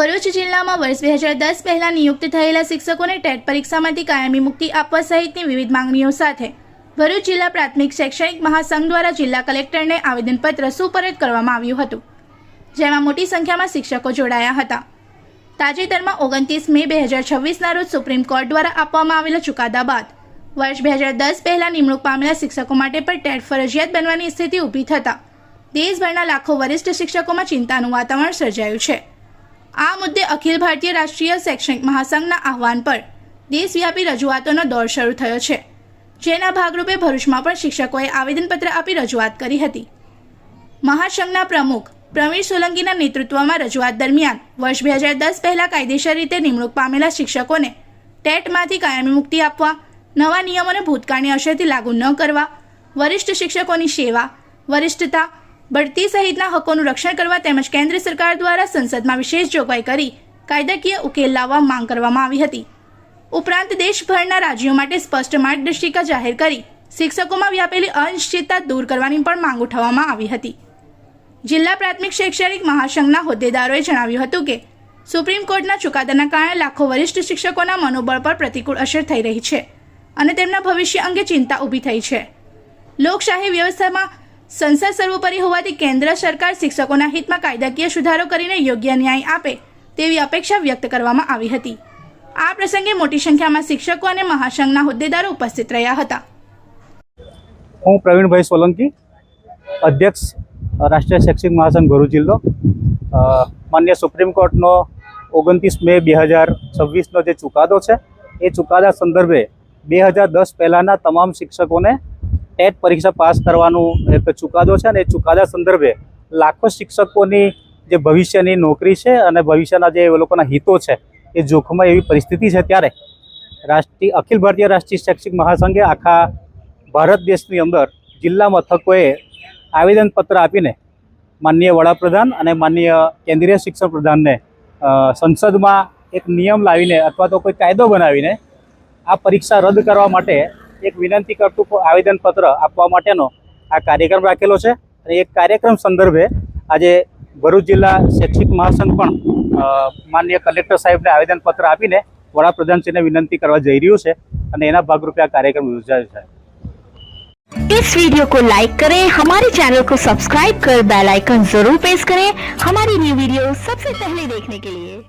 ભરૂચ જિલ્લામાં વર્ષ 2010 પહેલા નિયુક્ત થયેલા શિક્ષકોને ટેટ પરીક્ષામાંથી કાયમી મુક્તિ આપવા સહિતની વિવિધ માંગણીઓ સાથે ભરૂચ જિલ્લા પ્રાથમિક શૈક્ષણિક મહાસંઘ દ્વારા જિલ્લા કલેક્ટરને આવેદનપત્ર સુપરત કરવામાં આવ્યું હતું, જેમાં મોટી સંખ્યામાં શિક્ષકો જોડાયા હતા. તાજેતરમાં 29 મે 2026ના રોજ સુપ્રીમ કોર્ટ દ્વારા આપવામાં આવેલા ચુકાદા બાદ વર્ષ 2010 પહેલા નિમણૂક પામેલા શિક્ષકો માટે પણ ટેટ ફરજિયાત બનવાની સ્થિતિ ઊભી થતાં દેશભરના લાખો વરિષ્ઠ શિક્ષકોમાં ચિંતાનું વાતાવરણ સર્જાયું છે. આ મુદ્દે અખિલ ભારતીય રાષ્ટ્રીય શૈક્ષણિક મહાસંઘના આહવાન પર દેશવ્યાપી રજૂઆતોનો દોર શરૂ થયો છે, જેના ભાગરૂપે ભરૂચમાં પણ શિક્ષકોએ આવેદનપત્ર આપી રજૂઆત કરી હતી. મહાસંઘના પ્રમુખ પ્રવીણ સોલંકીના નેતૃત્વમાં રજૂઆત દરમિયાન વર્ષ 2010 પહેલા કાયદેસર રીતે નિમણૂક પામેલા શિક્ષકોને ટેટમાંથી કાયમી મુક્તિ આપવા, નવા નિયમોને ભૂતકાળની અસરથી લાગુ ન કરવા, વરિષ્ઠ શિક્ષકોની સેવા, વરિષ્ઠતા, બઢતી સહિતના હકોનું રક્ષણ કરવા તેમજ કેન્દ્ર સરકાર દ્વારા સંસદમાં વિશેષ જોગવાઈ કરી કાયદાકીય ઉકેલ લાવવા માંગ કરવામાં આવી હતી. ઉપરાંત દેશભરના રાજ્યો માટે સ્પષ્ટ માર્ગદર્શિકા જાહેર કરી શિક્ષકોમાં વ્યાપેલી અનિશ્ચિતતા દૂર કરવાની પણ માંગ ઉઠાવવામાં આવી હતી. જિલ્લા પ્રાથમિક શૈક્ષણિક મહાસંઘના હોદ્દેદારોએ જણાવ્યું હતું કે સુપ્રીમ કોર્ટના ચુકાદાના કારણે લાખો વરિષ્ઠ શિક્ષકોના મનોબળ પર પ્રતિકૂળ અસર થઈ રહી છે અને તેમના ભવિષ્ય અંગે ચિંતા ઊભી થઈ છે. લોકશાહી વ્યવસ્થામાં સંસદ સર્વોપરી હોવાથી કેન્દ્ર સરકાર શિક્ષકોના હિતમાં કાયદાકીય સુધારો કરીને યોગ્ય ન્યાય આપે તેવી અપેક્ષા વ્યક્ત કરવામાં આવી હતી. આ પ્રસંગે મોટી સંખ્યામાં શિક્ષકો અને મહાસંઘના હોદ્દેદારો ઉપસ્થિત રહ્યા હતા. હું પ્રવીણભાઈ સોલંકી, અધ્યક્ષ રાષ્ટ્રીય શૈક્ષિક મહાસંઘ ભરૂચ જિલ્લો. માન્ય સુપ્રીમ કોર્ટનો 29 મે 2026નો જે ચુકાદો છે એ ચુકાદા સંદર્ભે 2010 પહેલાંના તમામ શિક્ષકોને ટેટ પરીક્ષા પાસ કરવાનું એક ચુકાદો છે અને એ ચુકાદા સંદર્ભે લાખો શિક્ષકોની જે ભવિષ્યની નોકરી છે અને ભવિષ્યના જે લોકોના હિતો છે એ જોખમાં એવી પરિસ્થિતિ છે. ત્યારે અખિલ ભારતીય રાષ્ટ્રીય શૈક્ષિક મહાસંઘે આખા ભારત દેશની અંદર જિલ્લા મથકોએ આવેદનપત્ર આપીને માનનીય વડાપ્રધાન અને માનનીય કેન્દ્રીય શિક્ષણ પ્રધાનને સંસદમાં એક નિયમ લાવીને અથવા તો કોઈ કાયદો બનાવીને આ પરીક્ષા રદ કરવા માટે એક વિનંતી કરતું આવેદનપત્ર આપવા માટેનો આ કાર્યક્રમ રાખેલો છે. અને એક કાર્યક્રમ સંદર્ભે આજે ભરૂચ જિલ્લા શૈક્ષિક મહાસંઘ પણ માનનીય કલેક્ટર સાહેબને આવેદનપત્ર આપીને વડાપ્રધાનશ્રીને વિનંતી કરવા જઈ રહ્યું છે અને એના ભાગરૂપે આ કાર્યક્રમ યોજાયો છે. इस वीडियो को लाइक करें, हमारे चैनल को सब्सक्राइब कर बेल आइकन जरूर प्रेस करें हमारी न्यू वीडियो सबसे पहले देखने के लिए.